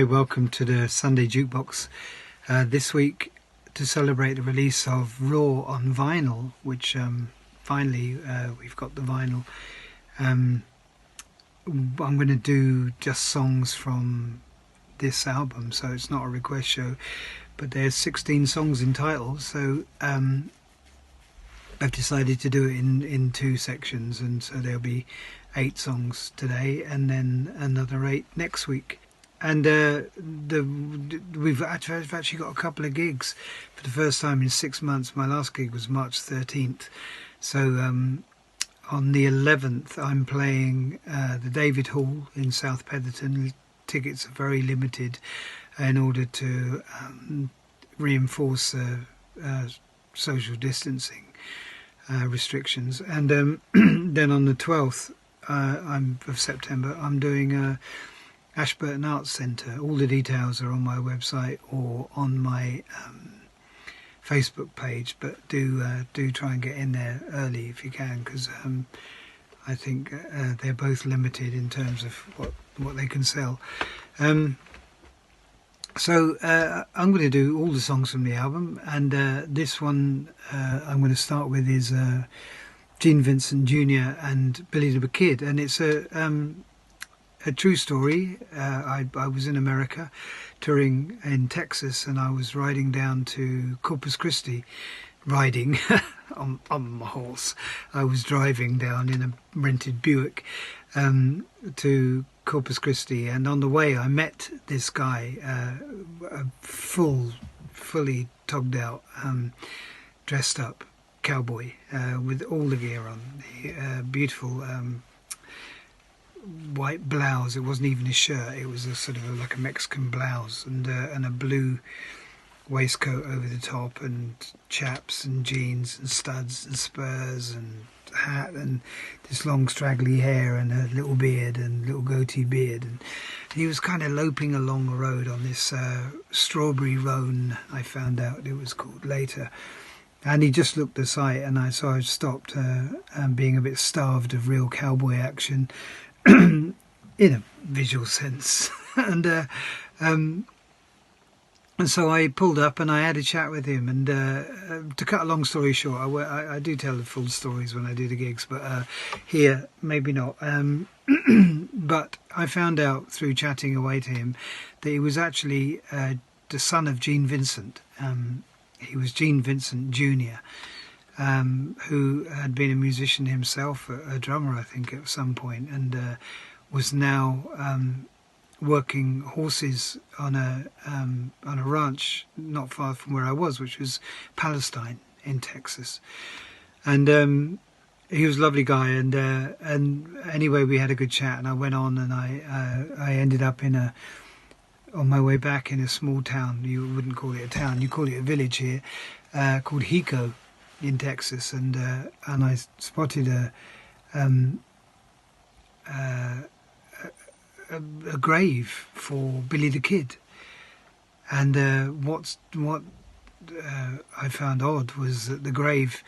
welcome to the Sunday Jukebox. This week, to celebrate the release of Raw on vinyl, which finally we've got the vinyl. I'm going to do just songs from this album, so it's not a request show, but there's 16 songs in total, so I've decided to do it in two sections, and so there'll be 8 songs today and then another 8 next week. And we've actually got a couple of gigs for the first time in 6 months. My last gig was March 13th, so on the 11th I'm playing the David Hall in South Petherton. Tickets are very limited in order to reinforce social distancing restrictions. And then on the 12th of September I'm doing Ashburton Arts Centre. All the details are on my website or on my Facebook page, but do try and get in there early if you can, because I think they're both limited in terms of what they can sell. So I'm going to do all the songs from the album, and this one I'm going to start with is Gene Vincent Jr. and Billy the Kid, and it's a true story. I was in America touring in Texas, and I was riding down to Corpus Christi, riding on my horse. I was driving down in a rented Buick to Corpus Christi, and on the way I met this guy, a fully togged out, dressed up cowboy with all the gear on, beautiful white blouse. It wasn't even a shirt, it was a sort of like a Mexican blouse, and a blue waistcoat over the top, and chaps and jeans and studs and spurs and hat, and this long straggly hair and a little beard and little goatee beard, and he was kind of loping along the road on this strawberry roan, I found out it was called later, and he just looked the sight, and I stopped, being a bit starved of real cowboy action in a visual sense, and so I pulled up and I had a chat with him, and to cut a long story short, I do tell the full stories when I do the gigs, but here maybe not. But I found out through chatting away to him that he was actually the son of Gene Vincent. He was Gene Vincent Jr., who had been a musician himself, a drummer I think at some point, and was now working horses on a ranch not far from where I was, which was Palestine in Texas. And he was a lovely guy, and anyway we had a good chat, and I went on, and I ended up on my way back in a small town. You wouldn't call it a town, you call it a village here, called Hico in Texas, and I spotted a grave for Billy the Kid, and what I found odd was that the grave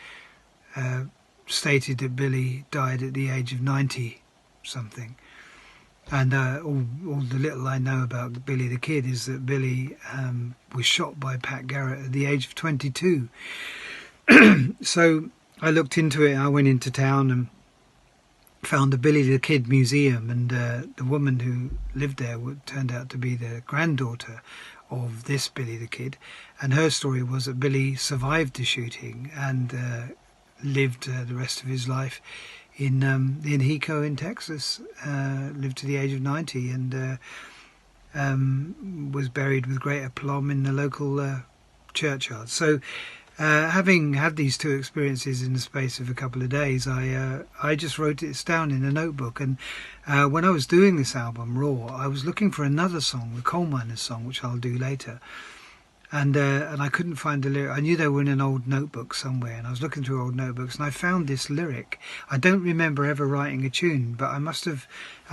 stated that Billy died at the age of 90 something, and all the little I know about Billy the Kid is that Billy was shot by Pat Garrett at the age of 22. So I looked into it, I went into town and found the Billy the Kid museum, and the woman who lived there turned out to be the granddaughter of this Billy the Kid, and her story was that Billy survived the shooting and lived the rest of his life in Hico in Texas, lived to the age of 90, and was buried with great aplomb in the local churchyard. So having had these two experiences in the space of a couple of days, I just wrote it down in a notebook, and when I was doing this album, Raw, I was looking for another song, the Coal Miners song, which I'll do later, and I couldn't find the lyric. I knew they were in an old notebook somewhere, and I was looking through old notebooks, and I found this lyric. I don't remember ever writing a tune, but I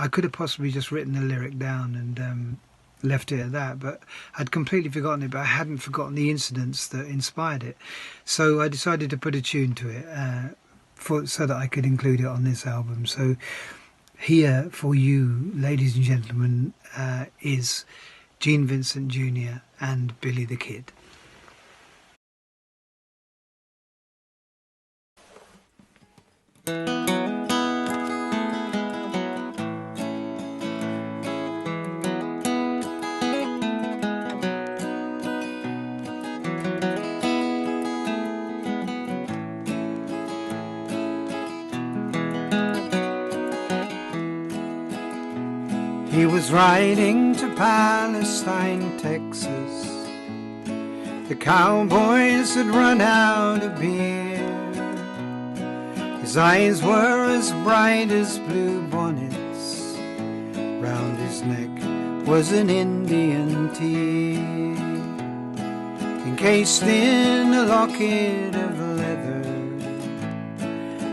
could have possibly just written the lyric down and left it at that, but I'd completely forgotten it, but I hadn't forgotten the incidents that inspired it. So I decided to put a tune to it so that I could include it on this album. So here for you, ladies and gentlemen, is Gene Vincent Jr. and Billy the Kid. He was riding to Palestine, Texas. The cowboys had run out of beer. His eyes were as bright as blue bonnets. Round his neck was an Indian tear, encased in a locket of leather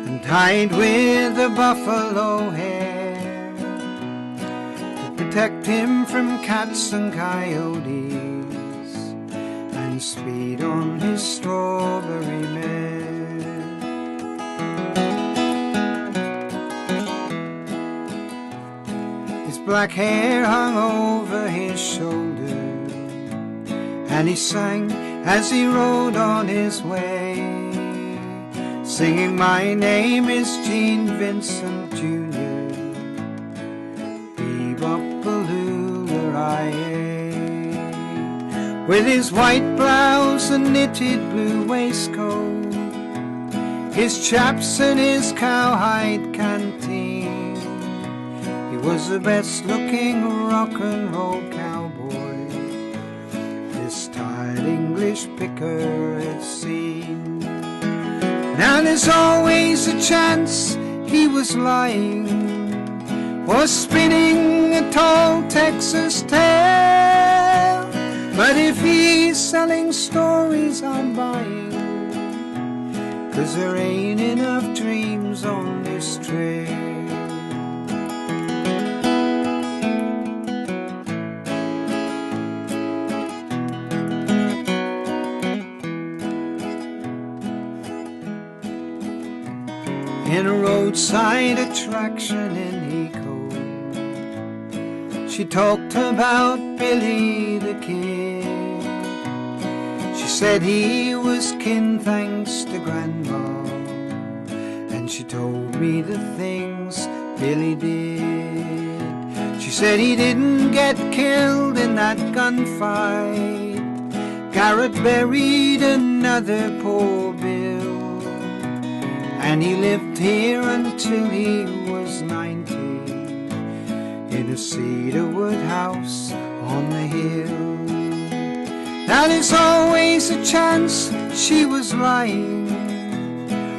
and tied with a buffalo hair, protect him from cats and coyotes, and speed on his strawberry mare. His black hair hung over his shoulder, and he sang as he rode on his way, singing, "My name is Gene Vincent Jr. With his white blouse and knitted blue waistcoat, his chaps and his cowhide canteen, he was the best looking rock and roll cowboy this tired English picker had seen. Now there's always a chance he was lying or spinning a tall Texas tale, but if he's selling stories I'm buying, 'cause there ain't enough dreams on this trail. In a roadside attraction in Eco, she talked about Billy the Kid. She said he was kin thanks to Grandma, and she told me the things Billy did. She said he didn't get killed in that gunfight. Garrett buried another poor Bill, and he lived here until he was 90 in a cedarwood house on the hill. Now there's always a chance she was lying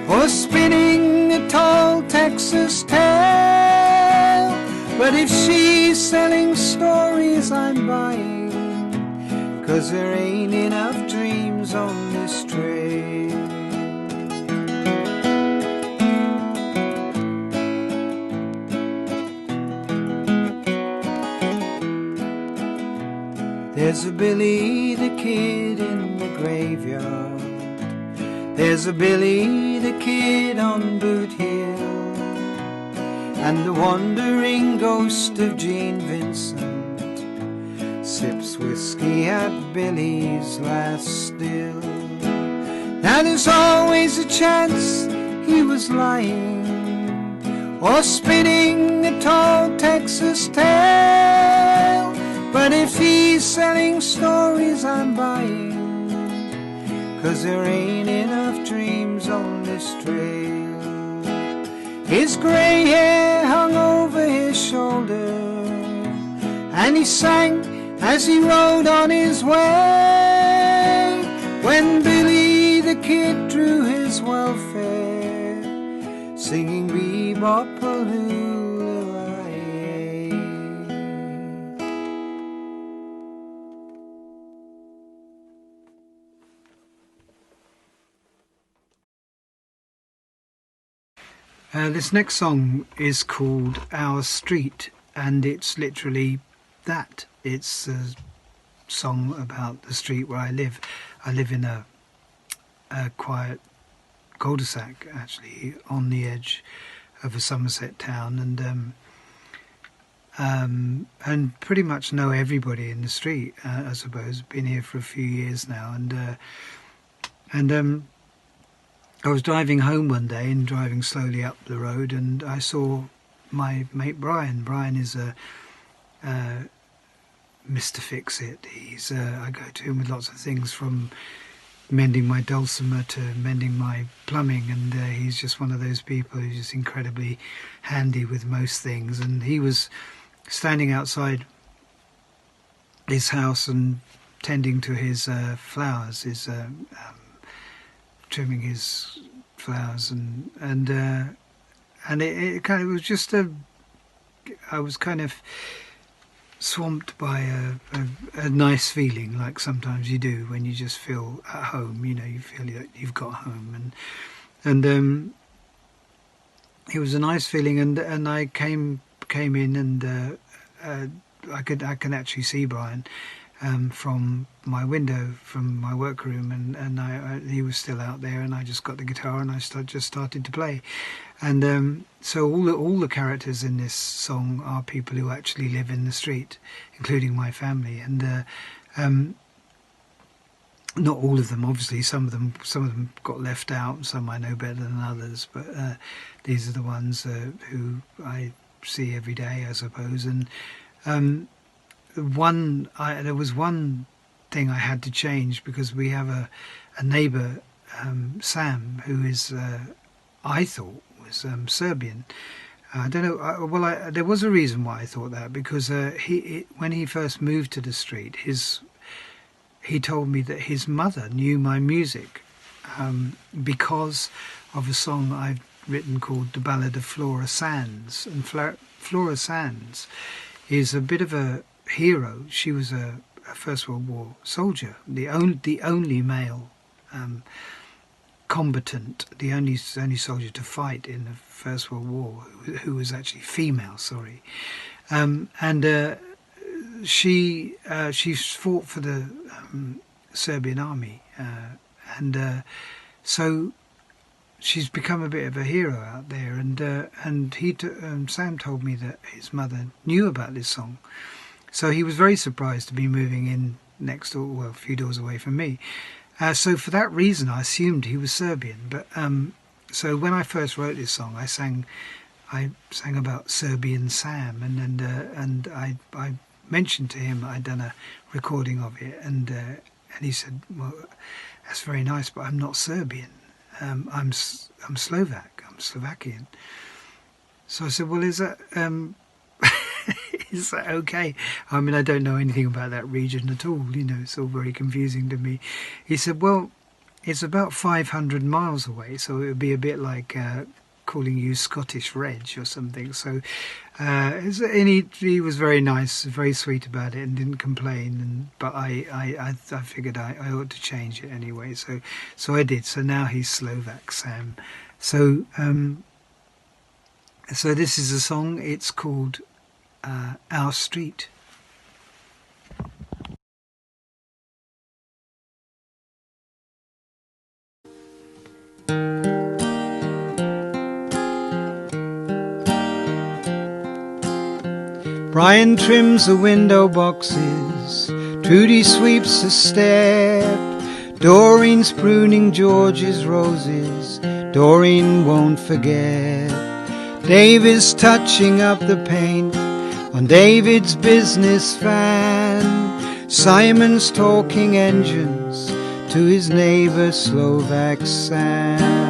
or spinning a tall Texas tale, but if she's selling stories I'm buying, 'cause there ain't enough dreams on this trail. There's a Billy the Kid in the graveyard, there's a Billy the Kid on Boot Hill, and the wandering ghost of Gene Vincent sips whiskey at Billy's last still. Now there's always a chance he was lying or spinning a tall Texas tale, but if he's selling stories I'm buying, 'cause there ain't enough dreams on this trail. His grey hair hung over his shoulder, and he sang as he rode on his way, when Billy the Kid drew his welfare, singing bebop-a-loo. This next song is called Our Street, and it's literally that. It's a song about the street where I live. I live in a quiet cul-de-sac, actually, on the edge of a Somerset town, and and pretty much know everybody in the street. I suppose been here for a few years now, and I was driving home one day and driving slowly up the road, and I saw my mate Brian. Brian is a Mr. Fix-It. He's I go to him with lots of things, from mending my dulcimer to mending my plumbing, and he's just one of those people who's just incredibly handy with most things. And he was standing outside his house and tending to his flowers, his trimming his flowers, and it kind of was just I was kind of swamped by a nice feeling, like sometimes you do when you just feel at home. You feel that you've got home, and it was a nice feeling. And I came in, and I can actually see Brian from my window, from my workroom, and he was still out there, and I just got the guitar and I just started to play. And so all the characters in this song are people who actually live in the street, including my family. And not all of them, obviously. Some of them got left out. Some I know better than others, but these are the ones who I see every day, I suppose. And there was one thing I had to change, because we have a neighbour, Sam, who is I thought was Serbian. I don't know. There was a reason why I thought that, because when he first moved to the street, he told me that his mother knew my music because of a song I've written called "The Ballad of Flora Sands." And Flora Sands is a bit of a hero. She was a First World War soldier, the only male combatant, the only soldier to fight in the First World War who was actually female. Sorry, and she fought for the Serbian army, and so she's become a bit of a hero out there. And Sam told me that his mother knew about this song. So he was very surprised to be moving in next door, well, a few doors away from me. So for that reason, I assumed he was Serbian. But so when I first wrote this song, I sang about Serbian Sam, and I mentioned to him I'd done a recording of it, and he said, "Well, that's very nice, but I'm not Serbian. I'm Slovak. I'm Slovakian." So I said, "Well, is that?" Is that okay? I mean, I don't know anything about that region at all, it's all very confusing to me. He said, well, it's about 500 miles away, so it would be a bit like calling you Scottish Reg or something. So and he was very nice, very sweet about it, and didn't complain. But I figured I ought to change it anyway, so I did. So now he's Slovak Sam. So so this is a song. It's called Our Street. Brian trims the window boxes, Trudy sweeps the step, Doreen's pruning George's roses, Doreen won't forget. Dave is touching up the paint on David's business van. Simon's talking engines to his neighbour Slovak Sam.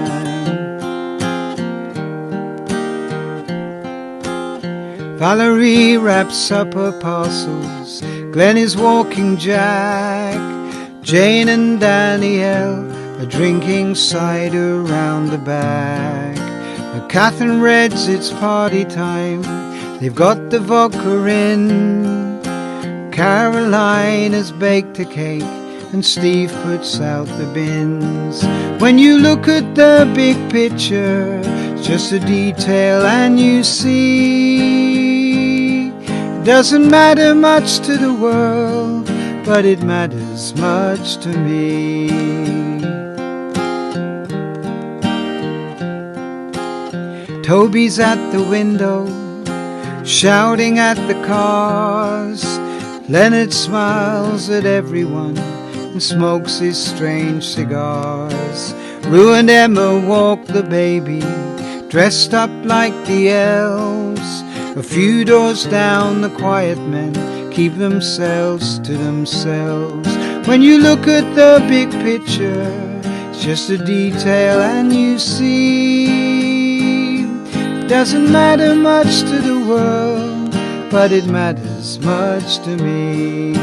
Valerie wraps up her parcels, Glenn is walking Jack, Jane and Danielle are drinking cider round the back. Kath and Red's, it's party time, they've got the vodka in. Caroline has baked a cake and Steve puts out the bins. When you look at the big picture, it's just a detail and you see it doesn't matter much to the world, but it matters much to me. Toby's at the window, shouting at the cars. Leonard smiles at everyone and smokes his strange cigars. Rue and Emma walk the baby, dressed up like the elves. A few doors down, the quiet men keep themselves to themselves. When you look at the big picture, it's just a detail and you see. Doesn't matter much to the world, but it matters much to me.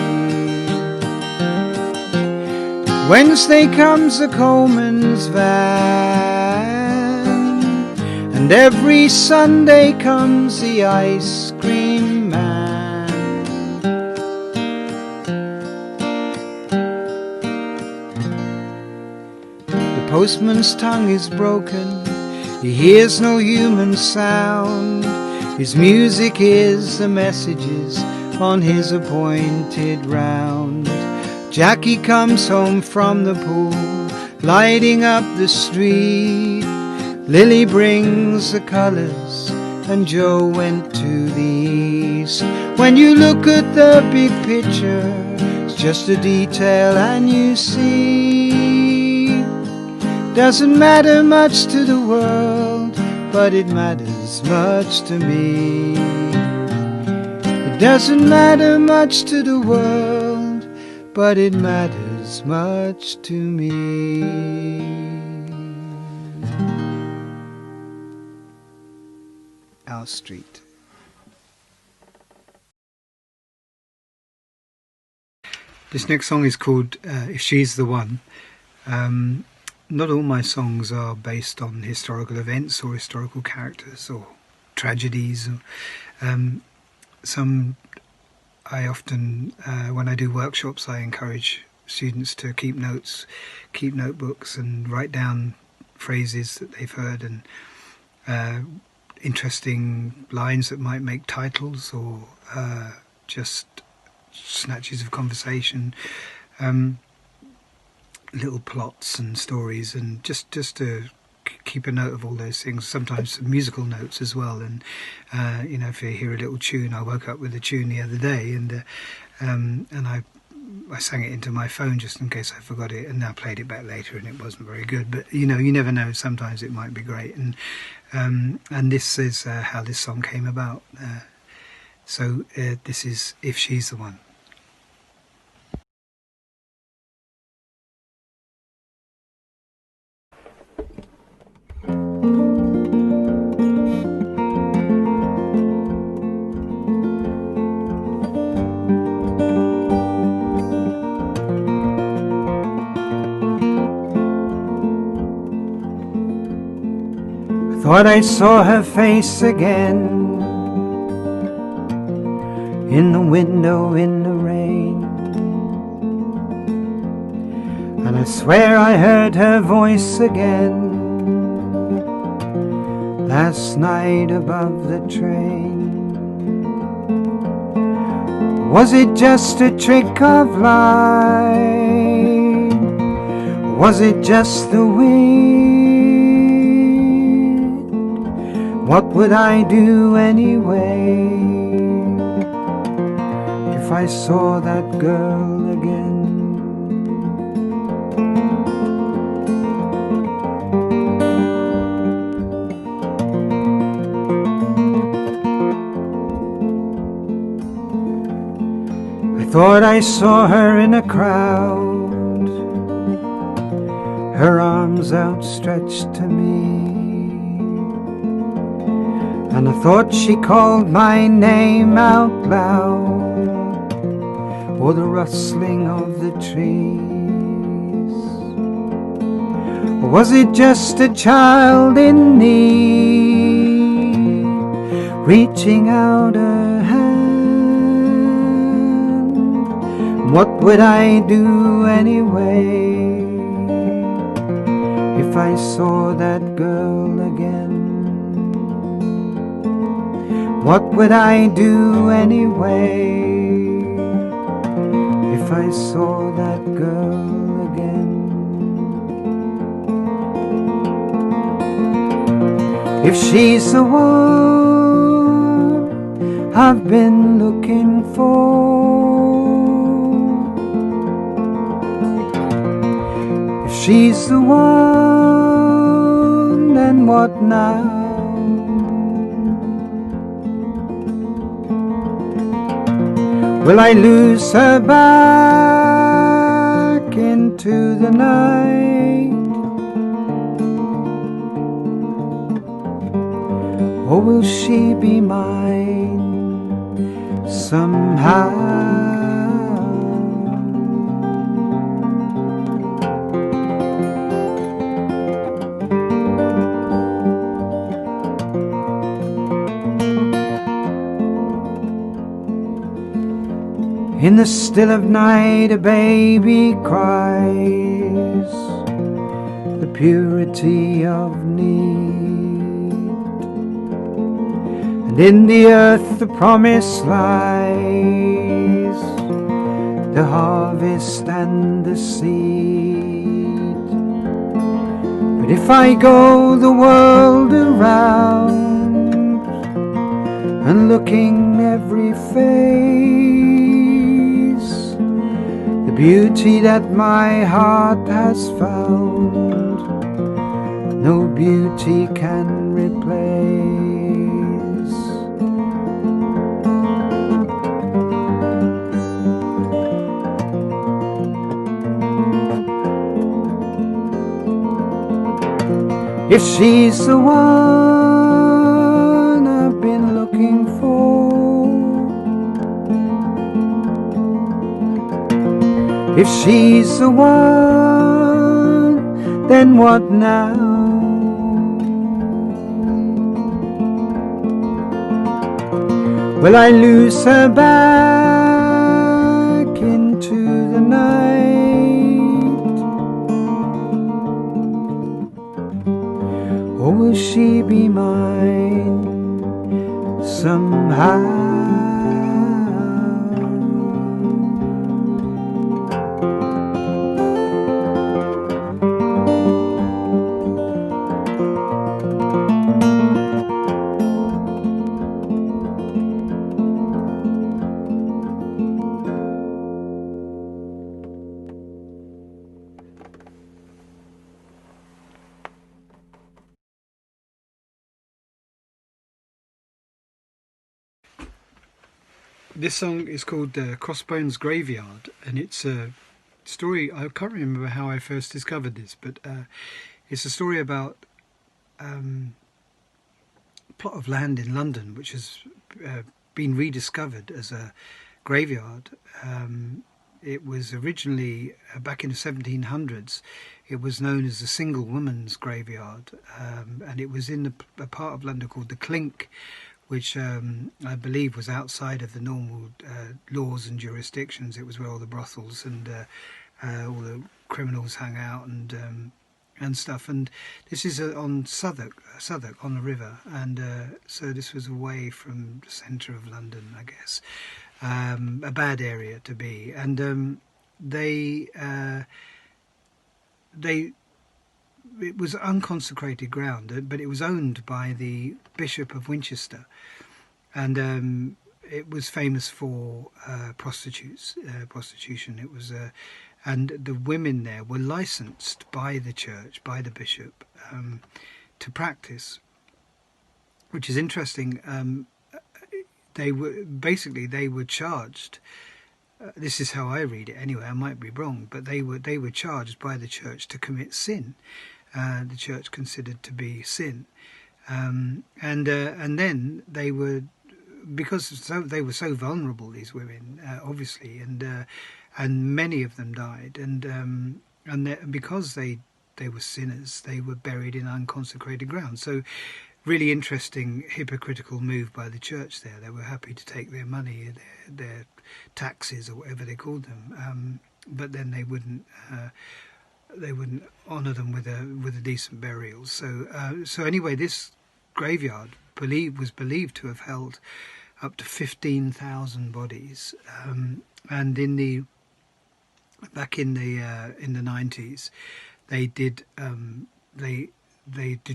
Wednesday comes the Coleman's van, and every Sunday comes the ice cream man. The postman's tongue is broken, he hears no human sound. His music is the messages on his appointed round. Jackie comes home from the pool, lighting up the street. Lily brings the colours, and Joe went to the east. When you look at the big picture, it's just a detail and you see. Doesn't matter much to the world, but it matters much to me. It doesn't matter much to the world, but it matters much to me. Our Street. This next song is called If She's the One. Not all my songs are based on historical events or historical characters or tragedies. Some I often, when I do workshops, I encourage students to keep notes, keep notebooks and write down phrases that they've heard and interesting lines that might make titles or just snatches of conversation. Little plots and stories, and just to keep a note of all those things. Sometimes musical notes as well. And you know, if you hear a little tune, I woke up with a tune the other day, and I sang it into my phone just in case I forgot it, and I played it back later, and it wasn't very good. But you know, you never know. Sometimes it might be great. And this is how this song came about. So this is If She's the One. Thought I saw her face again in the window in the rain, and I swear I heard her voice again last night above the train. Was it just a trick of light? Was it just the wind? What would I do anyway if I saw that girl again? I thought I saw her in a crowd, her arms outstretched to me, and I thought she called my name out loud, or the rustling of the trees. Or was it just a child in need, reaching out a hand? What would I do anyway if I saw that girl again? What would I do anyway if I saw that girl again? If she's the one, I've been looking for. If she's the one, then what now? Will I lose her back into the night? Or will she be mine somehow? In the still of night a baby cries, the purity of need, and in the earth the promise lies, the harvest and the seed. But if I go the world around and looking every face, the beauty that my heart has found, no beauty can replace. If she's the one I've been looking for, if she's the one, then what now? Will I lose her back into the night? Or will she be mine somehow? This song is called Crossbones Graveyard, and it's a story. I can't remember how I first discovered this, but it's a story about a plot of land in London which has been rediscovered as a graveyard. It was originally, back in the 1700s, it was known as the Single Woman's Graveyard, and it was in a part of London called the Clink, which I believe was outside of the normal laws and jurisdictions. It was where all the brothels and all the criminals hung out and stuff. And this is on Southwark on the river, and so this was away from the centre of London, I guess. A bad area to be, and it was unconsecrated ground, but it was owned by the Bishop of Winchester, and it was famous for prostitution. It was, and the women there were licensed by the church, by the bishop, to practice, which is interesting. They were charged. This is how I read it anyway. I might be wrong, but they were charged by the church to commit sin. The church considered to be sin, and then they were, because they were so vulnerable, these women, obviously, and many of them died, and because they were sinners, they were buried in unconsecrated ground. So really interesting hypocritical move by the church there. They were happy to take their money, their taxes or whatever they called them, but then they wouldn't honour them with a decent burial. So anyway, this graveyard was believed to have held up to 15,000 bodies, and back in the 90s, they did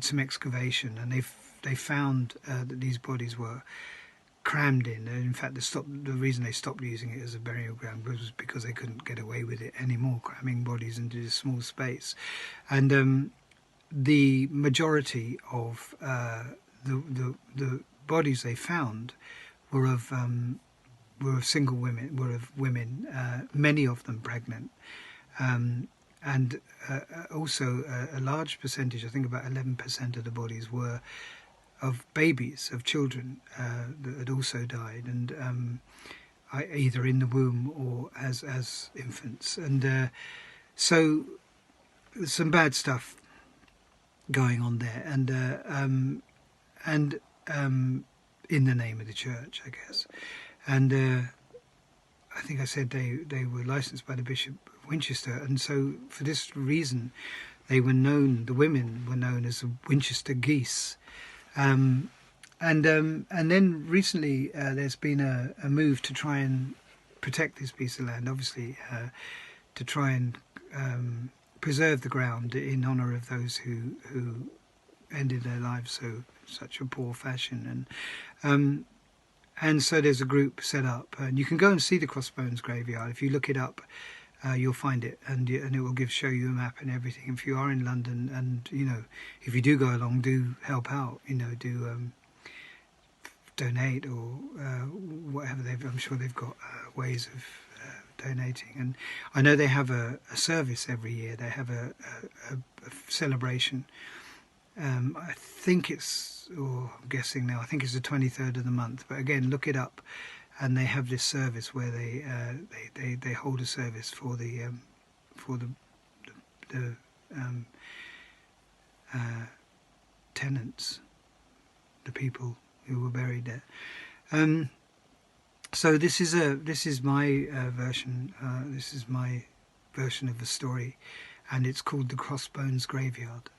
some excavation, and they found that these bodies were crammed in. In fact, the reason they stopped using it as a burial ground was because they couldn't get away with it anymore, cramming bodies into this small space. And the majority of the bodies they found were of single women, were of women, many of them pregnant, and also a large percentage, I think about 11% of the bodies were of babies, of children that had also died, and either in the womb or as infants. And so there's some bad stuff going on there, and in the name of the church, I guess. And I think I said they were licensed by the Bishop of Winchester, and so for this reason they were known, the women were known as the Winchester geese. And then recently there's been a move to try and protect this piece of land, obviously to try and preserve the ground in honour of those who ended their lives such a poor fashion. And so there's a group set up, and you can go and see the Crossbones graveyard. If you look it up, you'll find it, and it will show you a map and everything. If you are in London, and if you do go along, do help out. Do donate or whatever. I'm sure they've got ways of donating. And I know they have a service every year. They have a celebration. I think it's, I'm guessing now, I think it's the 23rd of the month. But again, look it up, and they have this service where they hold a service for the tenants, the people who were buried there. So this is my version. This is my version of the story, and it's called the Crossbones Graveyard.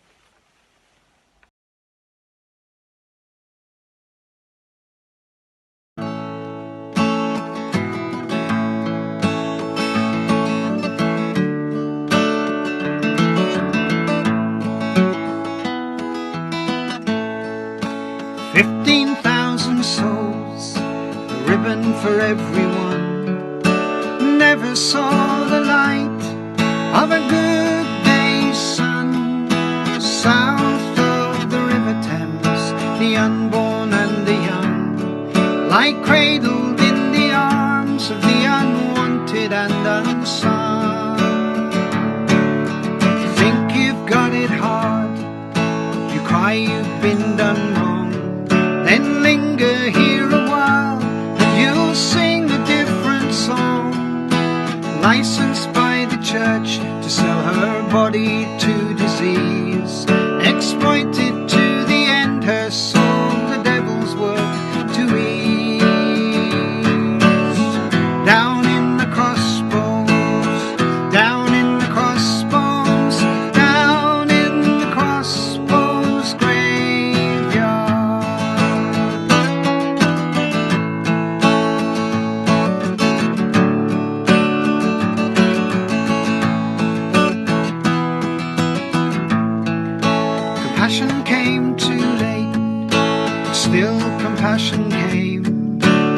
For everyone, never saw the light of a good day's sun. South of the River Thames, the unborn and the young lie cradled in the arms of the unwanted and unsung. Think you've got it hard, you cry you've been done wrong, then linger here a while, you'll sing a different song. Licensed by the church to sell her body to disease, exploited to the end, her soul the devil's work to ease. Down in the crossbones, down in the crossbones, down in the crossbones graveyard. Compassion came too late, but still compassion came,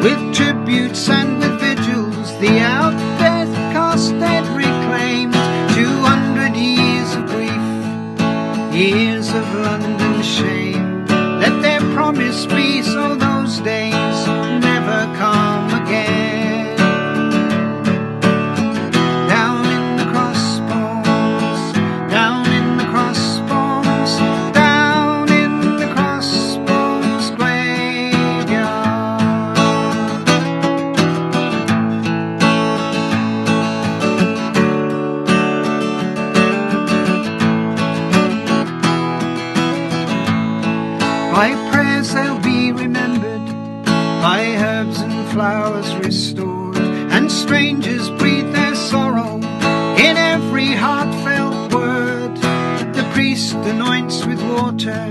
with tributes and with vigils, the out death cost dead reclaimed. 200 years of grief, years of London shame, let their promise be so those days never come again. Down in the crossbones, down in the crossbones, down in the crossbones graveyard. By prayers they'll be remembered, by herbs and flowers restored, and strangers breathe their sorrow in every heartfelt word. The priest anoints with water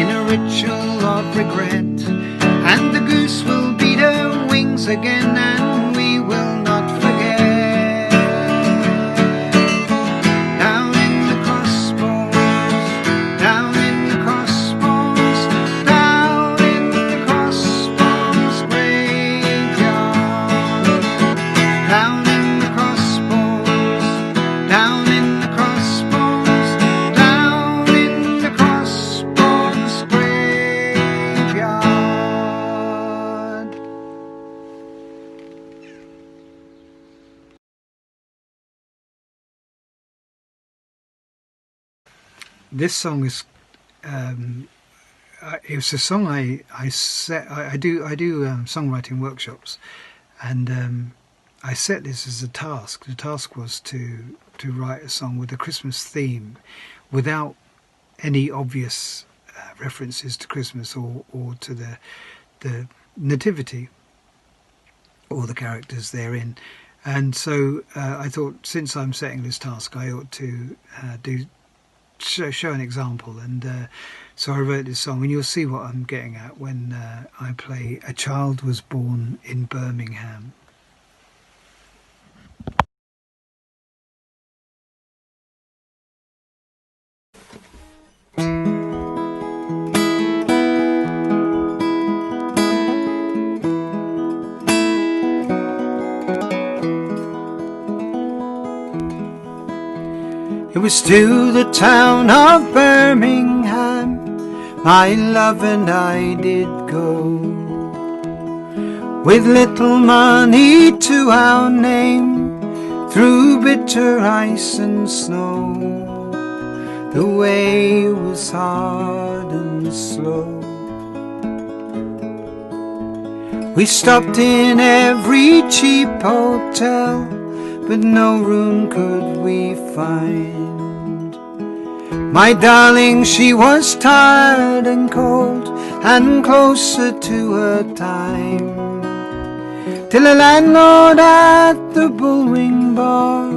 in a ritual of regret, and the goose will beat her wings again, and we will not forget. Down in the crossbones, down in the crossbones, down in the crossbones graveyard. this song is it was a song I set. I do songwriting workshops, and I set this as a task. The task was to write a song with a Christmas theme, without any obvious references to Christmas or to the nativity or the characters therein. And so I thought, since I'm setting this task, I ought to show an example. And so I wrote this song, and you'll see what I'm getting at when I play "A Child Was Born in Birmingham." It was to the town of Birmingham my love and I did go, with little money to our name, through bitter ice and snow. The way was hard and slow. We stopped in every cheap hotel, but no room could we find. My darling, she was tired and cold, and closer to her time, till a landlord at the Bullwing Bar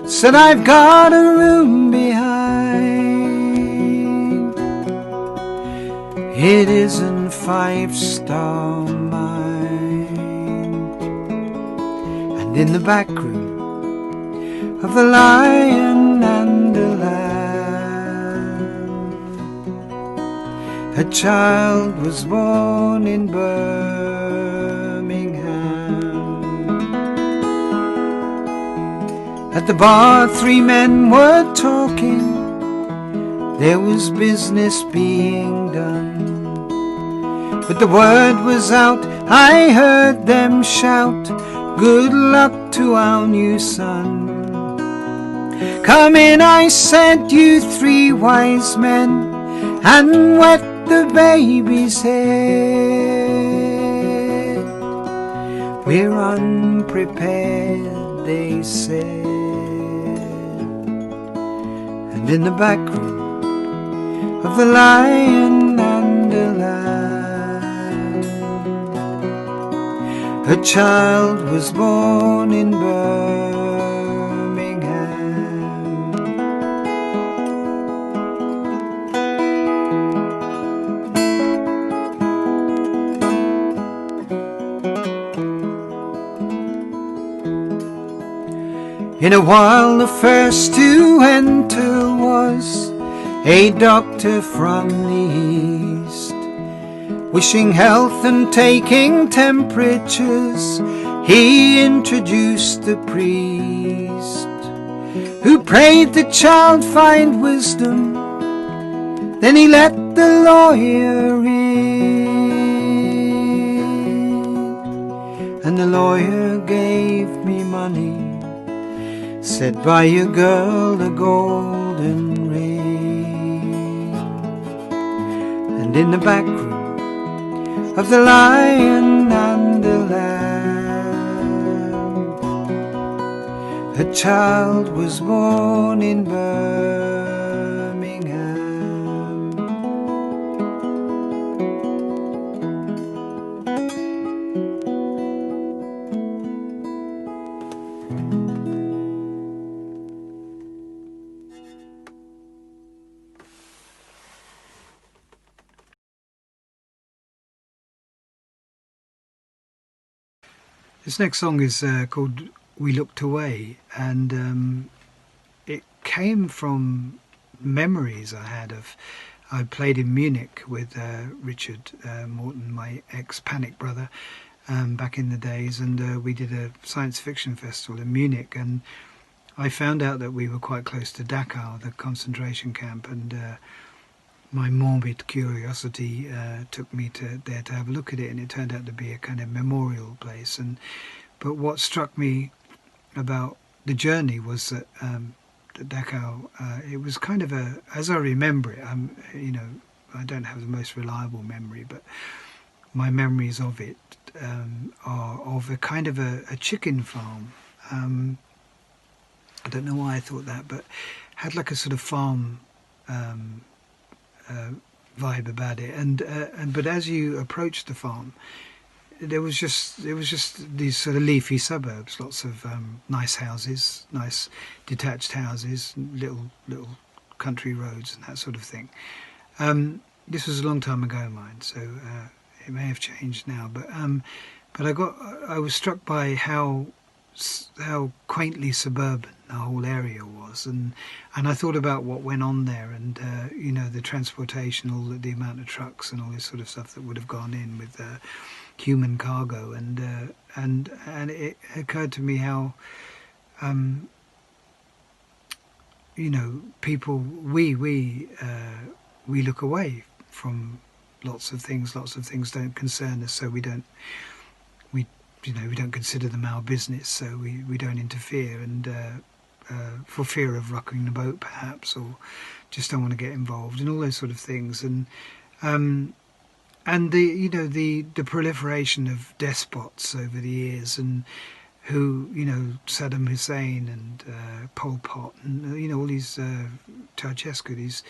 said, "I've got a room behind. It isn't 5-star mind." And in the back room of the Lion and the Lamb, a child was born in Birmingham. At the bar 3 men were talking, there was business being done, but the word was out, I heard them shout, "Good luck to our new son." "Come in," I said, "you 3 wise men, and wet the baby's head." "We're unprepared," they said. And in the back room of the Lion and the Lamb, a child was born in Birmingham. In a while the first to enter was a doctor from the east, wishing health and taking temperatures. He introduced the priest, who prayed the child find wisdom. Then he let the lawyer in, and the lawyer gave me money, said, "Buy your girl a golden ring." And in the back room of the Lion and the Lamb, a child was born in Birmingham. This next song is called "We Looked Away," and it came from memories I had of. I played in Munich with Richard Morton, my ex-Panic brother, back in the days, and we did a science fiction festival in Munich, and I found out that we were quite close to Dachau, the concentration camp, and my morbid curiosity took me there to have a look at it, and it turned out to be a kind of memorial place. But what struck me about the journey was that Dachau, it was kind of as I remember it, I don't have the most reliable memory, but my memories of it are of a kind of a chicken farm. I don't know why I thought that, but had like a sort of farm vibe about it. But as you approached the farm, it was just these sort of leafy suburbs, lots of nice houses, nice detached houses, little country roads and that sort of thing. This was a long time ago, mind, so it may have changed now. But I was struck by how quaintly suburban the whole area was, and I thought about what went on there, and the transportation, all the amount of trucks and all this sort of stuff that would have gone in with human cargo, and it occurred to me how people we look away from lots of things don't concern us, so we don't consider them our business, so we don't interfere, and for fear of rocking the boat perhaps, or just don't want to get involved in all those sort of things. And the proliferation of despots over the years, and who Saddam Hussein and Pol Pot, and all these Ceausescu, these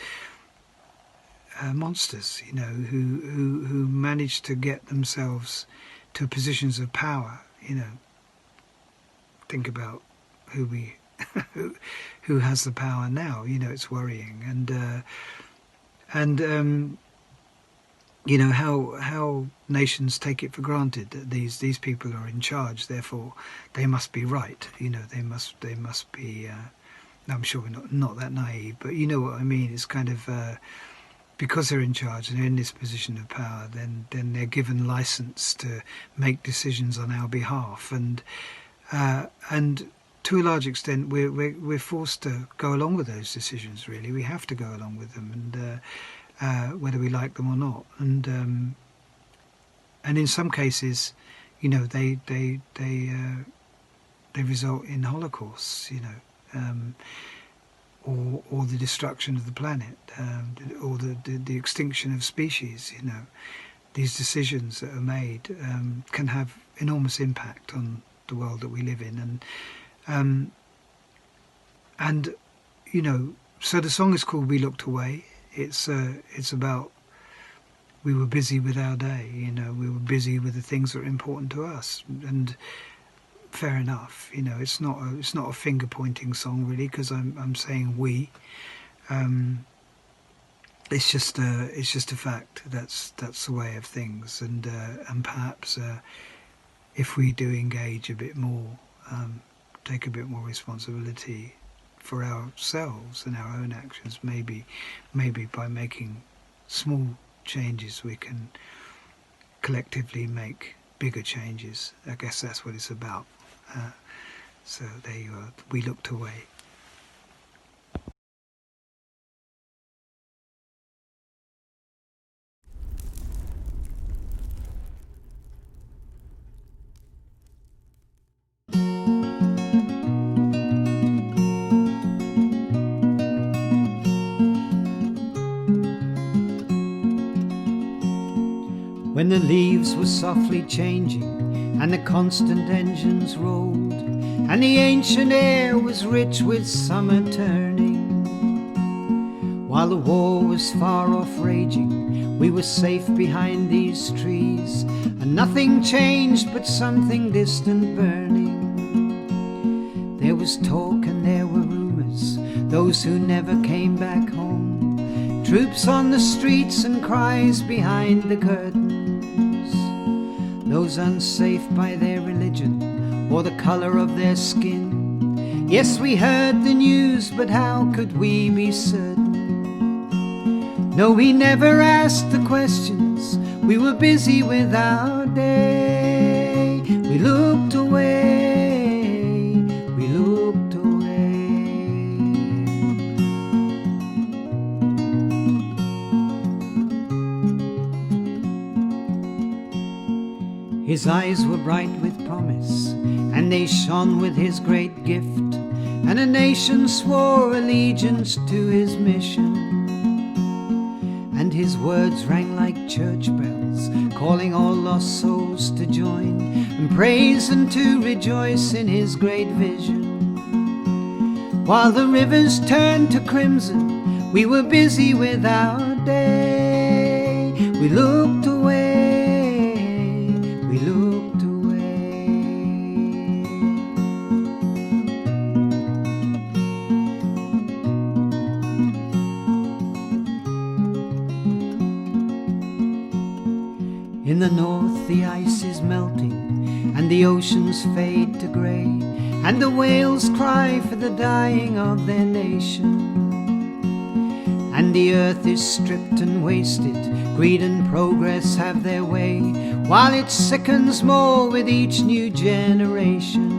monsters, who managed to get themselves to positions of power. Think about who has the power now. It's worrying, and how nations take it for granted that these people are in charge, therefore they must be right. They must be. I'm sure we're not that naive, but you know what I mean. It's kind of because they're in charge and they're in this position of power, then they're given license to make decisions on our behalf, and to a large extent we're forced to go along with those decisions. Really, we have to go along with them, and whether we like them or not, and in some cases, they result in holocausts, or the destruction of the planet, or the extinction of species. These decisions that are made can have enormous impact on the world that we live in, and so the song is called "We Looked Away." It's about, we were busy with our day, we were busy with the things that are important to us, and fair enough, it's not a finger pointing song really, because I'm saying we. It's just a fact. That's the way of things, and perhaps if we do engage a bit more, take a bit more responsibility for ourselves and our own actions, maybe by making small changes we can collectively make bigger changes. I guess that's what it's about. So there you are. We looked away. When the leaves were softly changing and the constant engines rolled, and the ancient air was rich with summer turning, while the war was far off raging, we were safe behind these trees, and nothing changed but something distant burning. There was talk and there were rumours, those who never came back home, troops on the streets and cries behind the curtains, those unsafe by their religion or the colour of their skin. Yes, we heard the news, but how could we be certain? No, we never asked the questions, we were busy with our day. We looked away, we looked away. His eyes were bright with promise, and they shone with his great gift, and a nation swore allegiance to his mission. And his words rang like church bells, calling all lost souls to join and praise and to rejoice in his great vision. While the rivers turned to crimson, we were busy with our day. We looked away, we looked away. In the north the ice is melting and the oceans fade to grey, and the whales cry for the dying of their nation. And the earth is stripped and wasted, greed and progress have their way, while it sickens more with each new generation.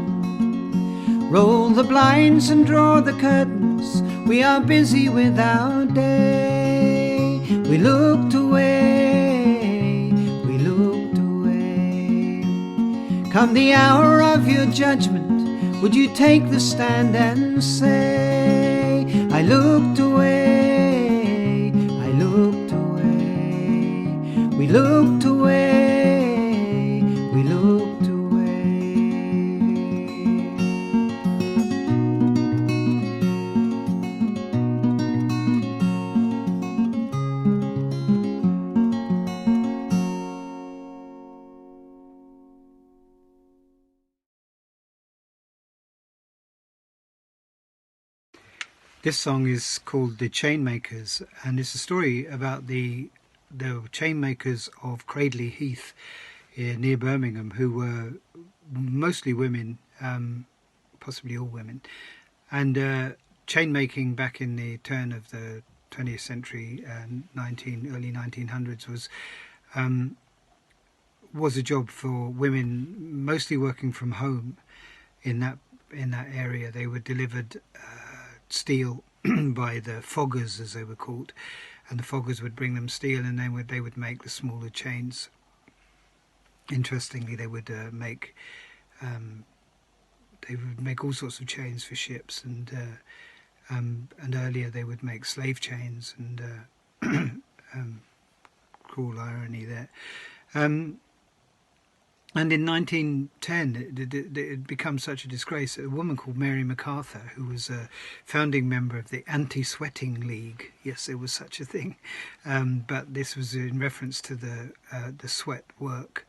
Roll the blinds and draw the curtains, we are busy with our day. We looked away, we looked away. Come the hour of your judgment, would you take the stand and say, I looked away, I looked away. We looked away, we looked away. This song is called The Chainmakers, and it's a story about the chainmakers of Cradley Heath near Birmingham, who were mostly women, possibly all women. And chainmaking back in the turn of the 20th century, early 1900s, was a job for women, mostly working from home in that area. They were delivered steel by the foggers, as they were called, and the foggers would bring them steel, and then they would make the smaller chains. Interestingly, they would make all sorts of chains for ships, and earlier they would make slave chains, and cruel irony there. And in 1910, it had become such a disgrace that a woman called Mary MacArthur, who was a founding member of the Anti-Sweating League, yes, there was such a thing, but this was in reference to the sweat work,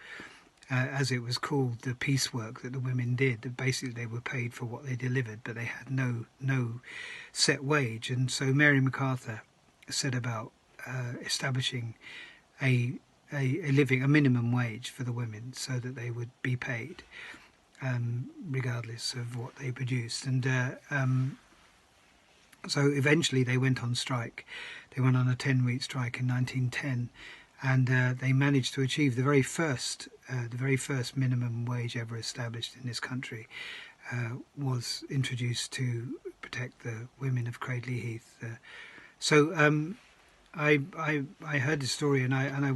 as it was called, the piecework that the women did. Basically, they were paid for what they delivered, but they had no set wage. And so Mary MacArthur set about establishing a minimum wage for the women, so that they would be paid regardless of what they produced. And so eventually they went on strike. They went on a 10-week strike in 1910, and they managed to achieve the very first minimum wage ever established in this country. Was introduced to protect the women of Cradley Heath. I heard the story, and I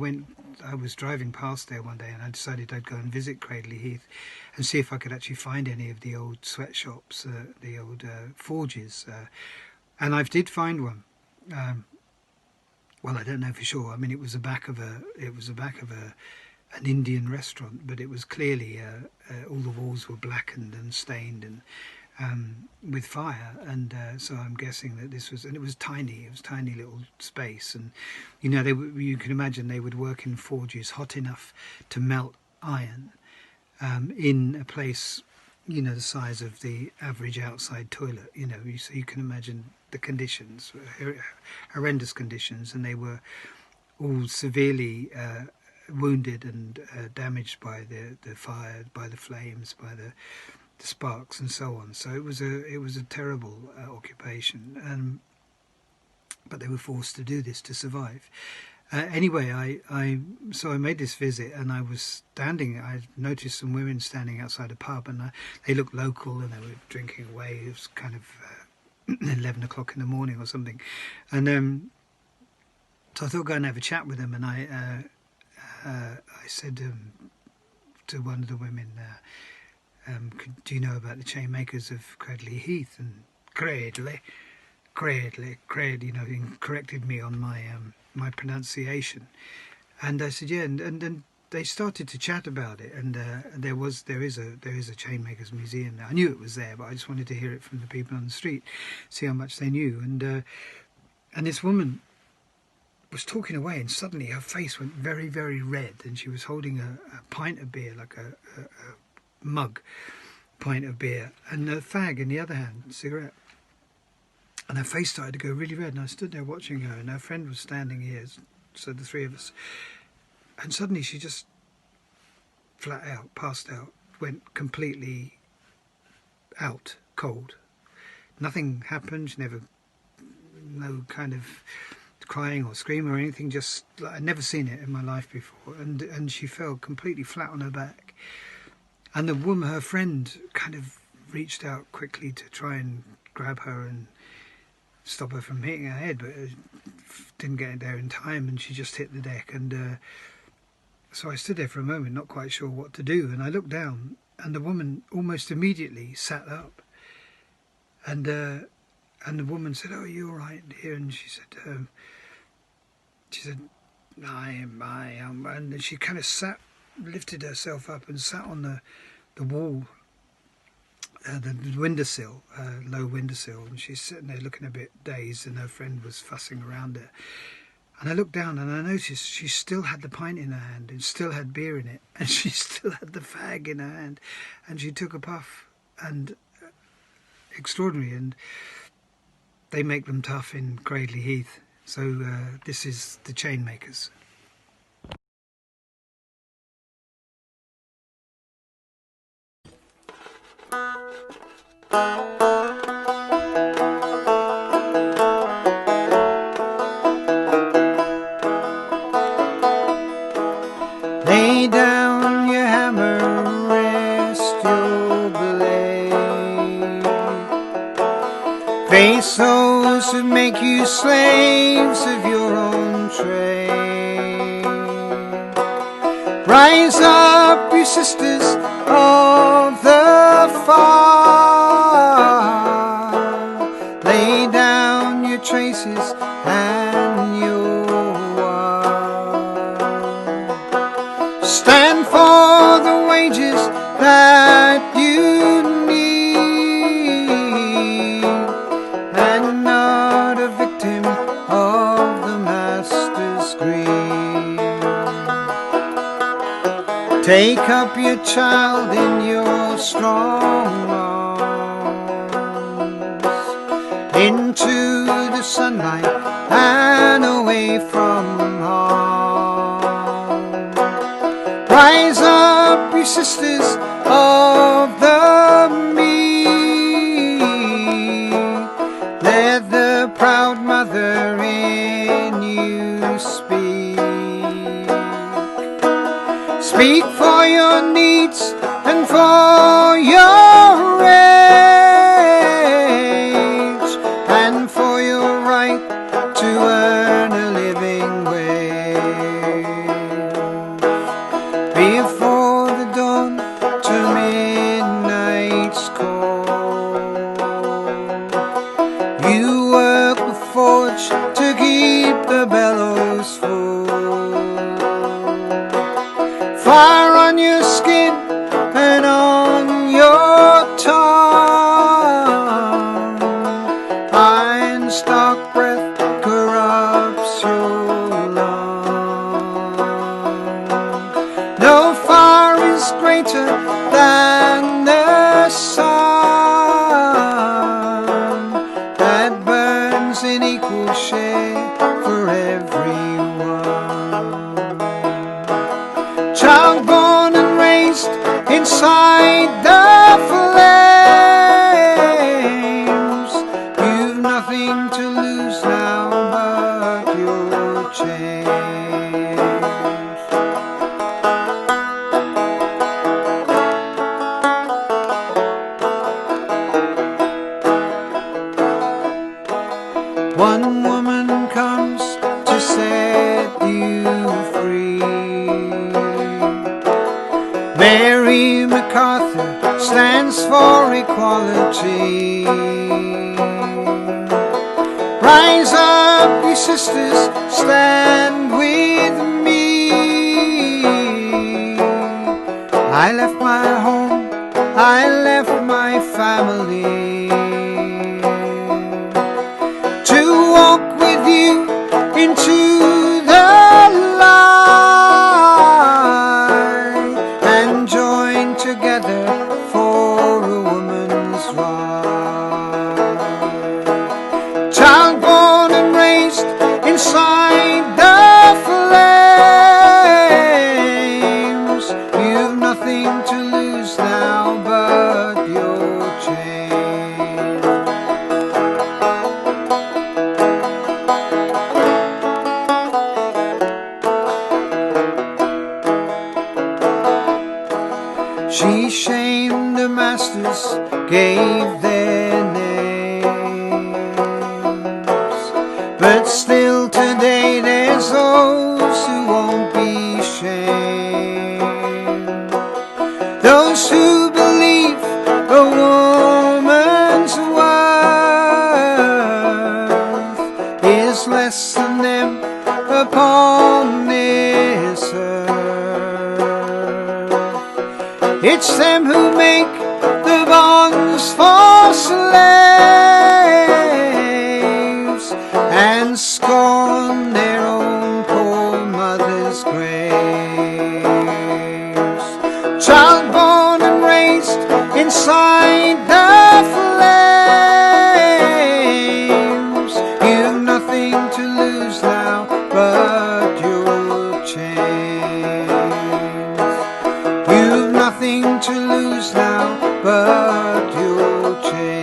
was driving past there one day, and I decided I'd go and visit Cradley Heath and see if I could actually find any of the old sweatshops, the old forges, and I did find one. Well, I don't know for sure. I mean, it was the back of an Indian restaurant, but it was clearly all the walls were blackened and stained and with fire, and so I'm guessing that this was, and it was tiny. It was a tiny little space, and you can imagine they would work in forges hot enough to melt iron in a place, the size of the average outside toilet. So you can imagine the conditions, horrendous conditions, and they were all severely wounded and damaged by the fire, by the flames, by the sparks and so on. So it was a terrible occupation, but they were forced to do this to survive. Anyway, I made this visit, and I noticed some women standing outside a pub, and they looked local, and they were drinking away. It was kind of 11 o'clock in the morning or something, and so I thought I'd go and have a chat with them, and I said to one of the women, do you know about the chain makers of Cradley Heath? And Cradley, you know, he corrected me on my my pronunciation. And I said, yeah, and then they started to chat about it, and there is a chain makers museum now. I knew it was there, but I just wanted to hear it from the people on the street, see how much they knew. And this woman was talking away, and suddenly her face went very, very red, and she was holding a pint of beer, like a mug pint of beer, and a fag in the other hand, a cigarette. And her face started to go really red, and I stood there watching her, and her friend was standing here, so the three of us. And suddenly she just flat out, passed out, went completely out, cold. Nothing happened, she never, no kind of crying or screaming or anything, just, like, I'd never seen it in my life before. And she fell completely flat on her back. And the woman, her friend, kind of reached out quickly to try and grab her and stop her from hitting her head, but it didn't get there in time, and she just hit the deck. And so I stood there for a moment, not quite sure what to do, and I looked down, and the woman almost immediately sat up. And the woman said, "Oh, are you all right here?" And she said, "I am." And she kind of lifted herself up and sat on the wall, the windowsill, low windowsill, and she's sitting there looking a bit dazed, and her friend was fussing around her. And I looked down and I noticed she still had the pint in her hand and still had beer in it, and she still had the fag in her hand, and she took a puff, and extraordinary. And they make them tough in Cradley Heath. So this is the chain makers. Lay down your hammer, rest your blade. Face those who make you slaves of your own trade. Rise up, you sisters of the far. Lay down your traces and your wire. Stand for the wages that you need, and not a victim of the master's greed. Take up your child in your strong arms, into the sunlight and away from harm. Rise up, you sisters of the meek, let the proud mother in you speak. Speak for your needs and for your age, and for your right to earn a living wage. Before the dawn to midnight's call, you work with forge to keep the bellows full. Fire on your skin and on your tongue, iron stock breath corrupts your lungs. No fire is greater than the sun, that burns in equal share for everyone. Child born and raised inside the flames, you've nothing to lose now but your chains. One woman comes to set you free. Mary MacArthur stands equality. Rise up, ye sisters, stand with me. I left my home, I left my family to walk with you into the light and join together for a woman's right. Child born and raised inside the flames, you've nothing to lose now but your chains. She shamed the masters, gave their names, but still today there's those who won't be shamed, those who believe a woman's worth is less than them upon this earth. It's them who make the bonds for slaves and scorn their own poor mother's graves. Child born and raised inside the flames, you've nothing to lose now but your chains. You've nothing to lose now but your chains.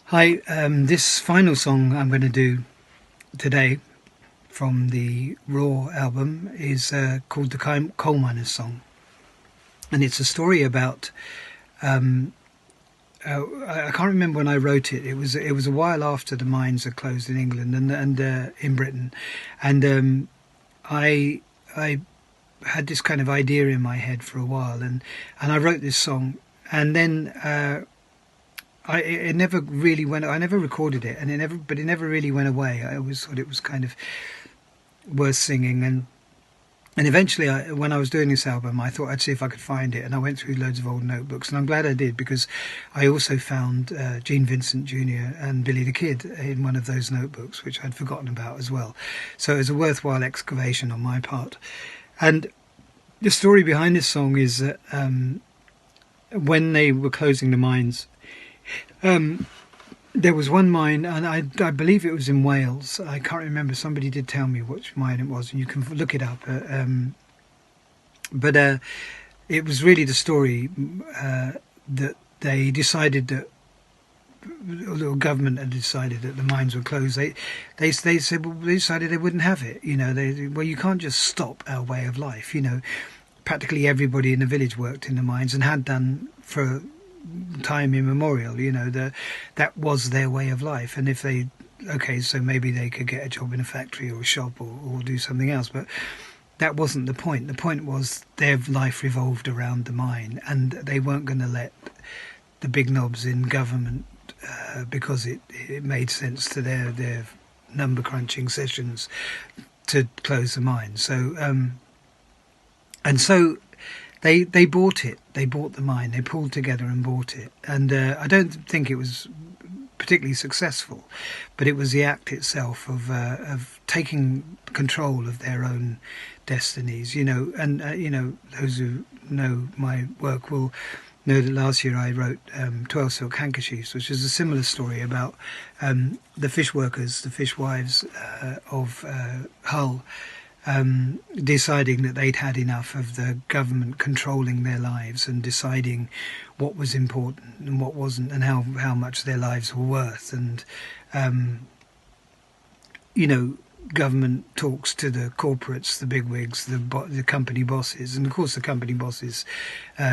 Hi, this final song I'm going to do today from the Raw album is called the Coal Miners Song, and it's a story about I can't remember when I wrote it. It was a while after the mines had closed in England and in Britain, and I had this kind of idea in my head for a while, and I wrote this song, and then it never really went. I never recorded it, and it never really went away. I always thought it was kind of worth singing, and eventually, when I was doing this album, I thought I'd see if I could find it, and I went through loads of old notebooks, and I'm glad I did, because I also found Gene Vincent Jr. and Billy the Kid in one of those notebooks, which I'd forgotten about as well. So it was a worthwhile excavation on my part. And the story behind this song is that when they were closing the mines, there was one mine, and I believe it was in Wales. I can't remember. Somebody did tell me which mine it was, and you can look it up. But it was really the story that they decided that the government had decided that the mines were closed. They said, well, they decided they wouldn't have it. You know, well, you can't just stop our way of life. You know, practically everybody in the village worked in the mines and had done for time immemorial. You know, that was their way of life. And if they, so maybe they could get a job in a factory or a shop or do something else, but that wasn't the point. The point was their life revolved around the mine, and they weren't going to let the big knobs in government, because it made sense to their number crunching sessions, to close the mine. So and so they bought it. They bought the mine. They pulled together and bought it. And I don't think it was particularly successful, but it was the act itself of taking control of their own destinies. You know, and those who know my work will know that last year I wrote 12 Silk Handkerchiefs, which is a similar story about the fish workers, the fishwives of Hull, deciding that they'd had enough of the government controlling their lives and deciding what was important and what wasn't, and how much their lives were worth. And government talks to the corporates, the bigwigs, the company bosses, and of course the company bosses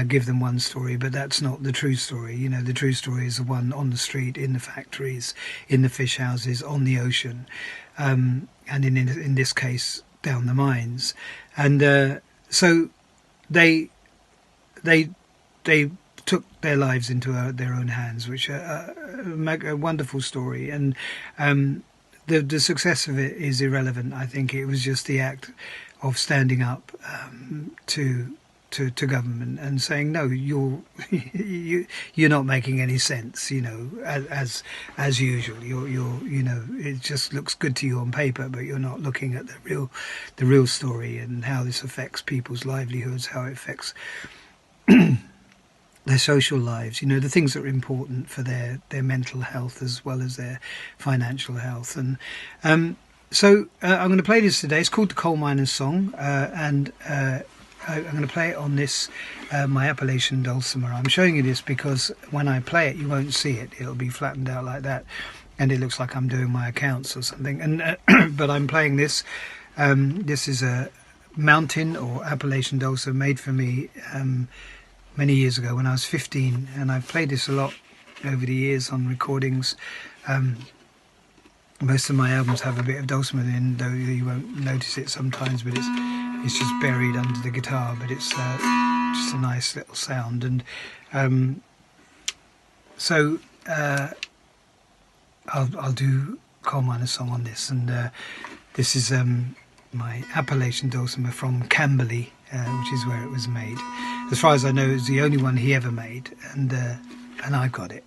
give them one story, but that's not the true story. You know, the true story is the one on the street, in the factories, in the fish houses, on the ocean, and in this case down the mines. And so they took their lives into their own hands, which make a wonderful story. And the success of it is irrelevant. I think it was just the act of standing up to government and saying, no, you're not making any sense. You know, as usual, it just looks good to you on paper, but you're not looking at the real story and how this affects people's livelihoods, how it affects their social lives, you know, the things that are important for their mental health as well as their financial health. And so I'm going to play this today. It's called The Coal Miner's Song, and I'm going to play it on this, my Appalachian dulcimer. I'm showing you this because when I play it, you won't see it. It'll be flattened out like that, and it looks like I'm doing my accounts or something. And but I'm playing this. This is a mountain or Appalachian dulcimer made for me many years ago when I was 15, and I've played this a lot over the years on recordings. Most of my albums have a bit of dulcimer in, though you won't notice it sometimes, but it's just buried under the guitar, but it's just a nice little sound. And so I'll do Coal Miner's Song on this, and this is my Appalachian dulcimer from Camberley, which is where it was made. As far as I know, it's the only one he ever made, and I got it.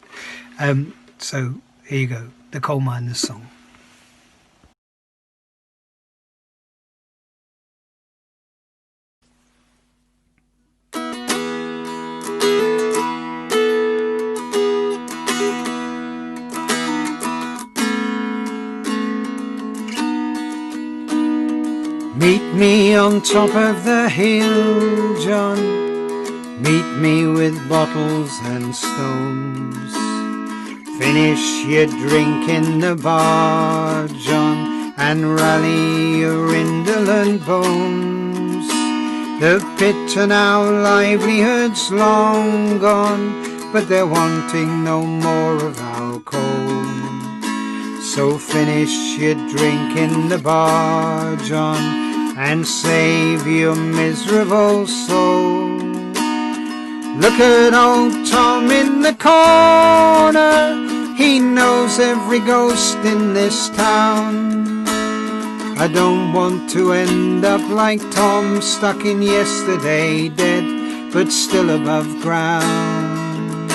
So here you go, The Coal Miner's Song. Meet me on top of the hill, John. Meet me with bottles and stones. Finish your drink in the bar, John, and rally your indolent bones. The pit and our livelihood's long gone, but they're wanting no more of our coal. So finish your drink in the bar, John, and save your miserable soul. Look at old Tom in the corner, he knows every ghost in this town. I don't want to end up like Tom, stuck in yesterday, dead, but still above ground.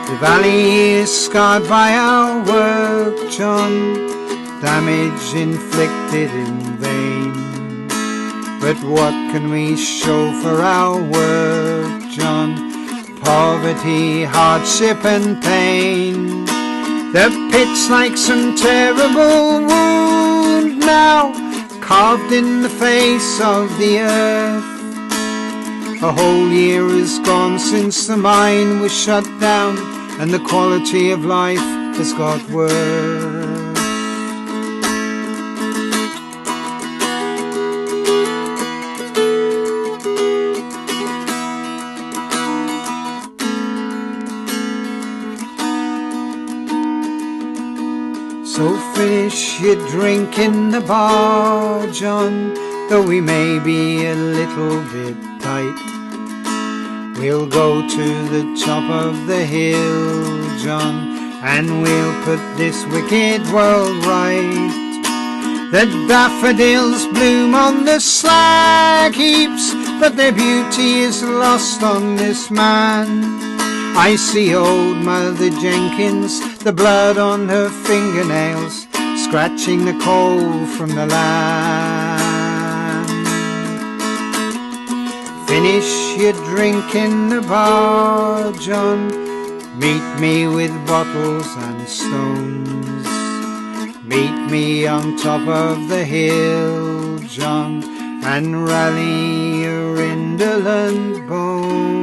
The valley is scarred by our work, John, damage inflicted in vain. But what can we show for our work, John? Poverty, hardship and pain. The pit's like some terrible wound now, carved in the face of the earth. A whole year is gone since the mine was shut down, and the quality of life has got worse. So finish your drink in the bar, John, though we may be a little bit tight. We'll go to the top of the hill, John, and we'll put this wicked world right. The daffodils bloom on the slag heaps, but their beauty is lost on this man. I see old Mother Jenkins, the blood on her fingernails, scratching the coal from the land. Finish your drink in the bar, John, meet me with bottles and stones. Meet me on top of the hill, John, and rally your indolent bones.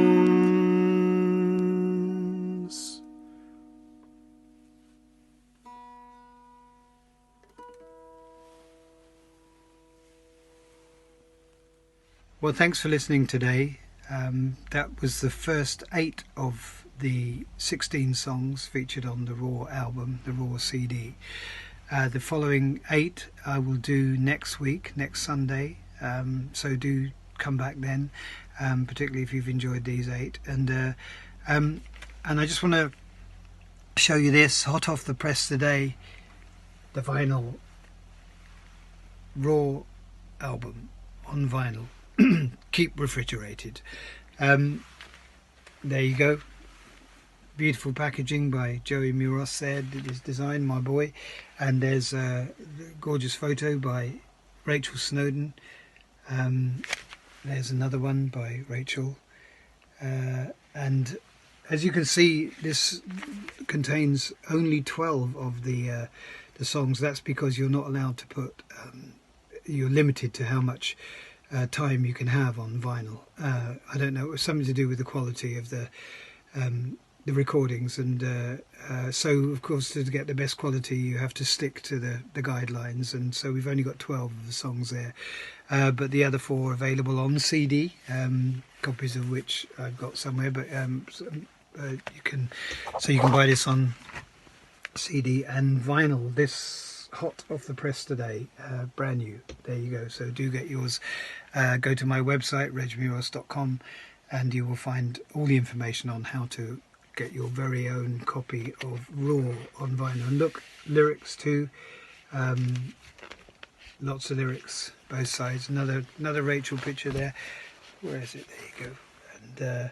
Well, thanks for listening today. That was the first 8 of the 16 songs featured on the Raw album, the Raw CD. The following 8 I will do next week, next Sunday. So do come back then, particularly if you've enjoyed these 8. And I just want to show you this, hot off the press today, the vinyl Raw album on vinyl. Keep refrigerated. There you go. Beautiful packaging by Joey Meuross there, did his design, my boy. And there's a gorgeous photo by Rachel Snowden. There's another one by Rachel. And as you can see, this contains only 12 of the songs. That's because you're not allowed to put, you're limited to how much time you can have on vinyl. I don't know, it was something to do with the quality of the recordings, and so of course to get the best quality you have to stick to the guidelines, and so we've only got 12 of the songs there, but the other 4 are available on CD, copies of which I've got somewhere, but you can buy this on CD and vinyl. This hot off the press today, brand new. There you go. So do get yours. Go to my website regmeuross.com and you will find all the information on how to get your very own copy of Raw on vinyl. And look, lyrics too, lots of lyrics, both sides. Another Rachel picture there. Where is it? There you go. And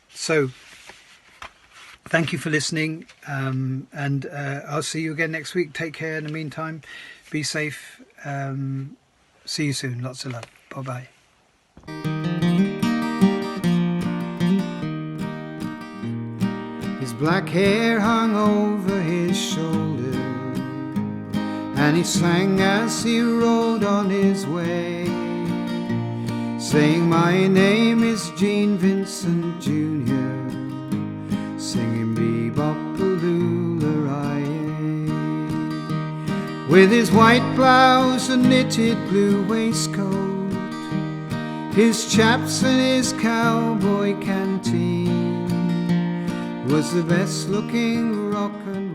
so thank you for listening, and I'll see you again next week. Take care in the meantime. Be safe. See you soon. Lots of love. Bye-bye. His black hair hung over his shoulder, and he sang as he rode on his way, saying, "My name is Gene Vincent Jr., singing bebop-a-loo-la-rie." With his white blouse and knitted blue waistcoat, his chaps and his cowboy canteen, was the best looking rock and